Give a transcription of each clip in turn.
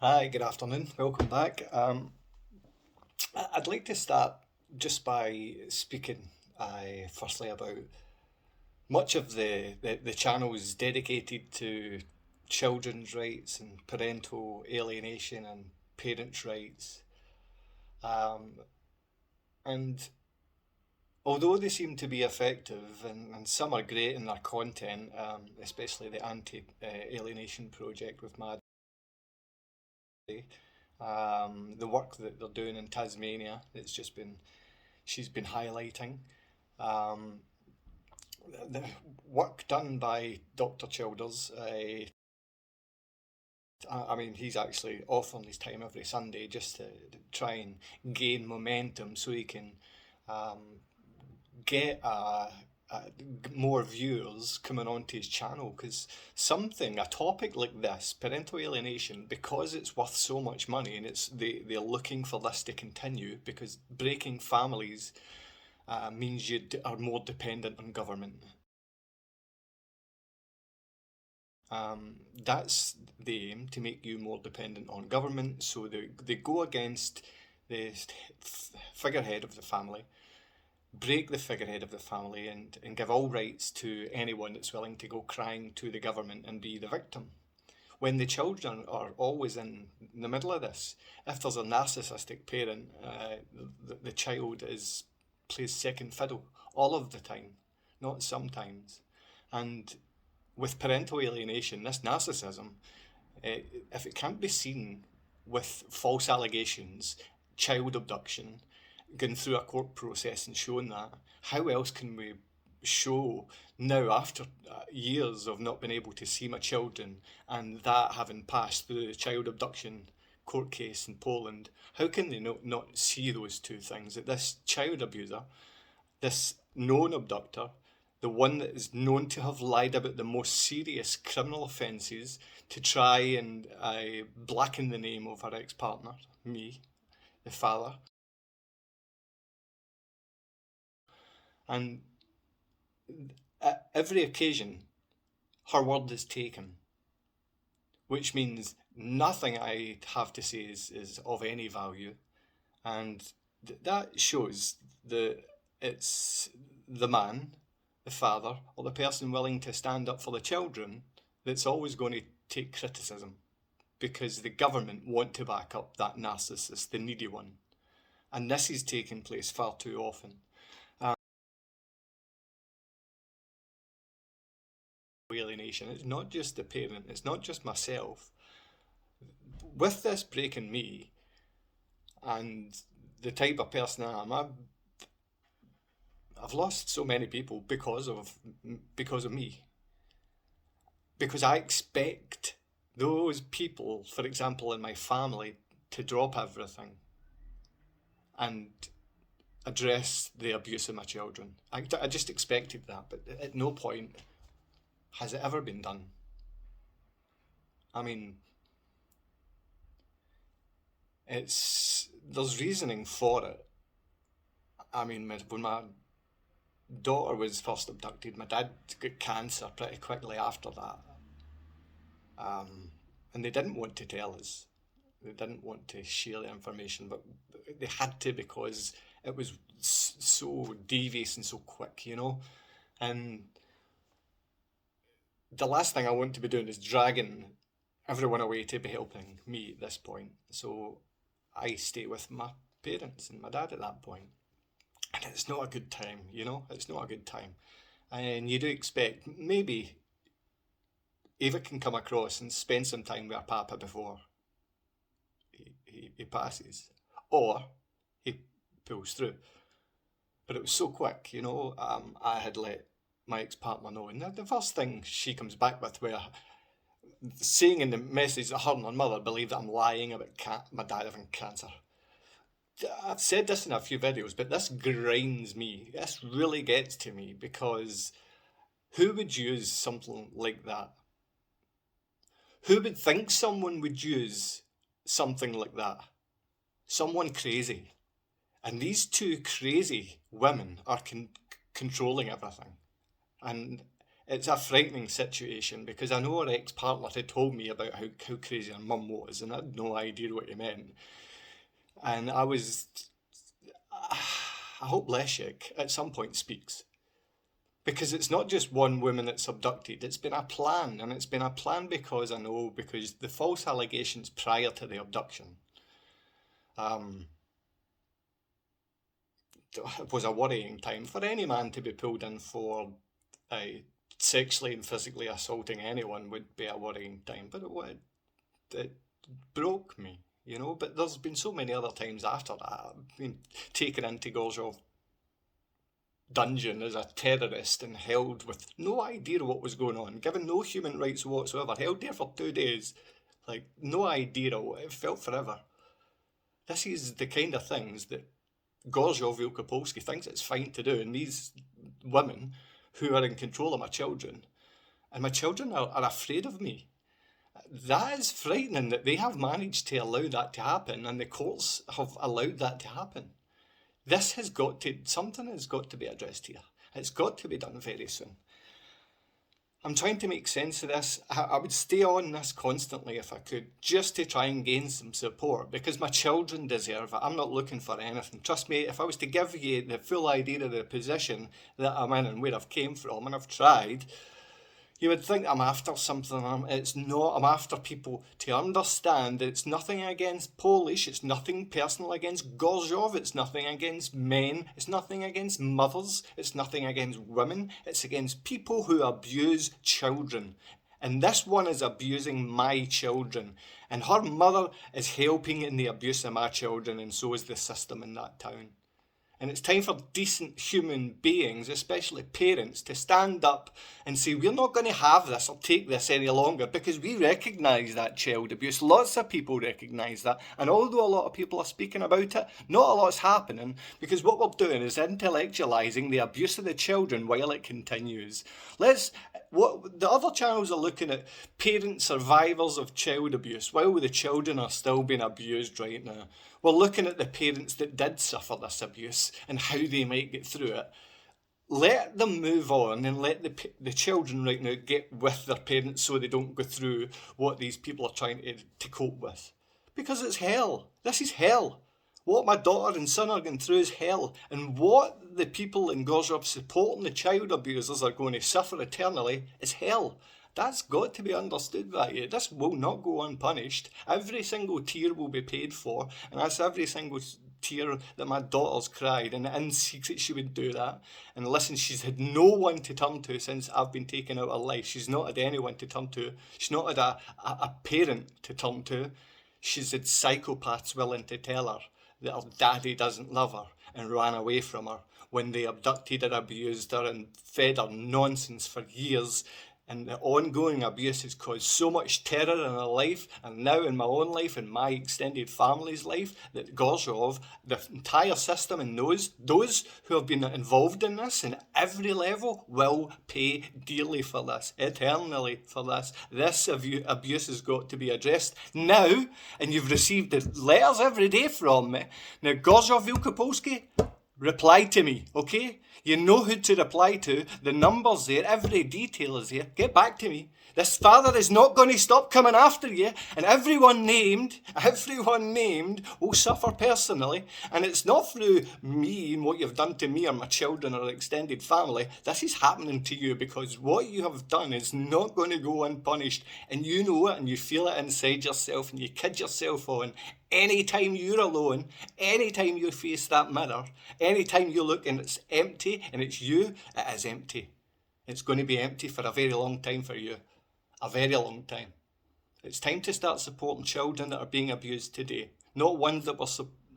Hi, good afternoon. Welcome back. I'd like to start just by speaking, firstly about much of the channel is dedicated to children's rights and parental alienation and parents' rights. Um, and although they seem to be effective and some are great in their content, especially the anti-alienation project with Mad, the work that they're doing in Tasmania, she's been highlighting. Um, the work done by Dr. Childers, I mean, he's actually off on his time every Sunday just to try and gain momentum so he can um, get more viewers coming onto his channel because a topic like this, parental alienation, because it's worth so much money and they're looking for this to continue because breaking families means are more dependent on government. That's the aim, to make you more dependent on government. So they go against the figurehead of the family, break the figurehead of the family, and give all rights to anyone that's willing to go crying to the government and be the victim. When the children are always in the middle of this, if there's a narcissistic parent, the child plays second fiddle all of the time, not sometimes. And with parental alienation, this narcissism, if it can't be seen with false allegations, child abduction, going through a court process and showing that, how else can we show now, after years of not being able to see my children and that having passed through the child abduction court case in Poland, how can they not see those two things? That this child abuser, this known abductor, the one that is known to have lied about the most serious criminal offences to try and blacken the name of her ex partner, me, the father. And at every occasion, her word is taken, which means nothing I have to say is of any value. And that shows that it's the man, the father, or the person willing to stand up for the children that's always going to take criticism because the government want to back up that narcissist, the needy one. And this is taking place far too often. Alienation, it's not just the parent, it's not just myself. With this breaking me and the type of person I am, I've lost so many people because of me. Because I expect those people, for example, in my family, to drop everything and address the abuse of my children. I just expected that, but at no point has it ever been done. I mean, there's reasoning for it. I mean, when my daughter was first abducted, my dad got cancer pretty quickly after that. And they didn't want to tell us. They didn't want to share the information, but they had to because it was so devious and so quick, you know? And the last thing I want to be doing is dragging everyone away to be helping me at this point. So I stay with my parents and my dad at that point. And it's not a good time, you know? It's not a good time. And you do expect maybe Ava can come across and spend some time with her papa before he passes, or he pulls through. But it was so quick, you know. I had let my ex partner know, and the first thing she comes back with, where saying in the message that her and her mother believe that I'm lying about my dad having cancer. I've said this in a few videos, but this grinds me. This really gets to me because who would use something like that? Who would think someone would use something like that? Someone crazy. And these two crazy women are controlling everything. And it's a frightening situation because I know her ex-partner had told me about how crazy her mum was, and I had no idea what he meant. And I hope Leszek at some point speaks. Because it's not just one woman that's abducted, it's been a plan. And it's been a plan because the false allegations prior to the abduction was a worrying time for any man to be pulled in for sexually and physically assaulting anyone would be a worrying time. But it broke me, But there's been so many other times after that. I've been taken into Gorzhov dungeon as a terrorist and held with no idea what was going on, given no human rights whatsoever, held there for 2 days, like no idea. It felt forever. This is the kind of things that Gorzhov Wielkopolski thinks it's fine to do, and these women who are in control of my children, and my children are afraid of me. That is frightening that they have managed to allow that to happen, and the courts have allowed that to happen. Something has got to be addressed here. It's got to be done very soon. I'm trying to make sense of this. I would stay on this constantly if I could, just to try and gain some support, because my children deserve it. I'm not looking for anything. Trust me, if I was to give you the full idea of the position that I'm in and where I've came from, and I've tried, you would think I'm after something. It's not. I'm after people to understand that it's nothing against Polish. It's nothing personal against Gorzhov. It's nothing against men. It's nothing against mothers. It's nothing against women. It's against people who abuse children. And this one is abusing my children. And her mother is helping in the abuse of my children, and so is the system in that town. And it's time for decent human beings, especially parents, to stand up and say, we're not going to have this or take this any longer, because we recognise that child abuse. Lots of people recognise that. And although a lot of people are speaking about it, not a lot's happening, because what we're doing is intellectualising the abuse of the children while it continues. What the other channels are looking at parent survivors of child abuse while the children are still being abused right now. We're looking at the parents that did suffer this abuse and how they might get through it. Let them move on and let the children right now get with their parents so they don't go through what these people are trying to cope with. Because it's hell. This is hell. What my daughter and son are going through is hell. And what the people in Gorzhov supporting the child abusers are going to suffer eternally is hell. That's got to be understood by you. This will not go unpunished. Every single tear will be paid for, and that's every single tear that my daughter's cried, and in secret she would do that. And listen, she's had no one to turn to since I've been taken out of life. She's not had anyone to turn to. She's not had a parent to turn to. She's had psychopaths willing to tell her that her daddy doesn't love her and ran away from her when they abducted her, abused her, and fed her nonsense for years. And the ongoing abuse has caused so much terror in her life, and now in my own life and my extended family's life, that Gorzhov, the entire system, and those who have been involved in this in every level will pay dearly for this, eternally for this. This abuse has got to be addressed now, and you've received letters every day from me. Now, Gorzhov Wielkopolski, reply to me, okay? You know who to reply to. The number's there. Every detail is there. Get back to me. This father is not going to stop coming after you. And everyone named will suffer personally. And it's not through me and what you've done to me or my children or extended family. This is happening to you because what you have done is not going to go unpunished. And you know it and you feel it inside yourself and you kid yourself on. Anytime you're alone, anytime you face that mirror, anytime you look and it's empty and it's you, it is empty. It's going to be empty for a very long time for you. A very long time. It's time to start supporting children that are being abused today, not ones that were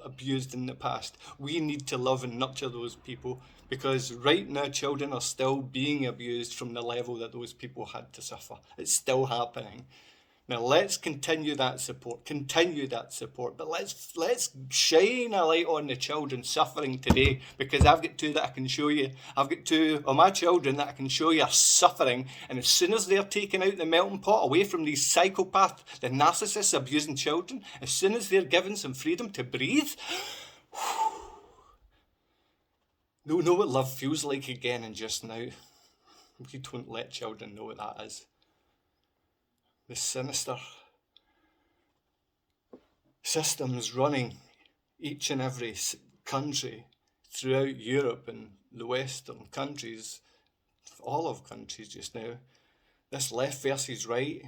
abused in the past. We need to love and nurture those people because right now children are still being abused from the level that those people had to suffer. It's still happening. Now let's continue that support, but let's shine a light on the children suffering today, because I've got two that I can show you. I've got two of my children that I can show you are suffering, and as soon as they're taken out the melting pot away from these psychopaths, the narcissists abusing children, as soon as they're given some freedom to breathe, they'll know what love feels like again. And just now, We don't let children know what that is. The sinister systems running each and every country throughout Europe and the Western countries, all of countries just now. This left versus right,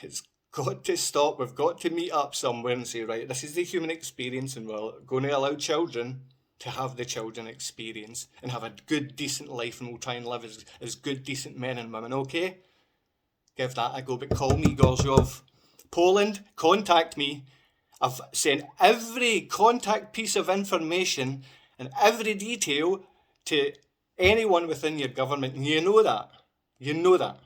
it's got to stop. We've got to meet up somewhere and say, right, this is the human experience, and we're going to allow children to have the children experience and have a good, decent life, and we'll try and live as good, decent men and women, okay? Give that a go, but call me, Gorzhov. Poland, contact me. I've sent every contact piece of information and every detail to anyone within your government, and you know that. You know that.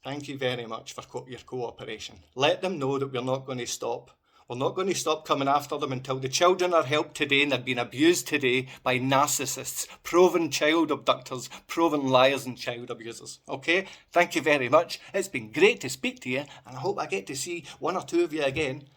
Thank you very much for your cooperation. Let them know that we're not going to stop. We're not going to stop coming after them until the children are helped today and they're being abused today by narcissists, proven child abductors, proven liars and child abusers. Okay? Thank you very much. It's been great to speak to you, and I hope I get to see one or two of you again.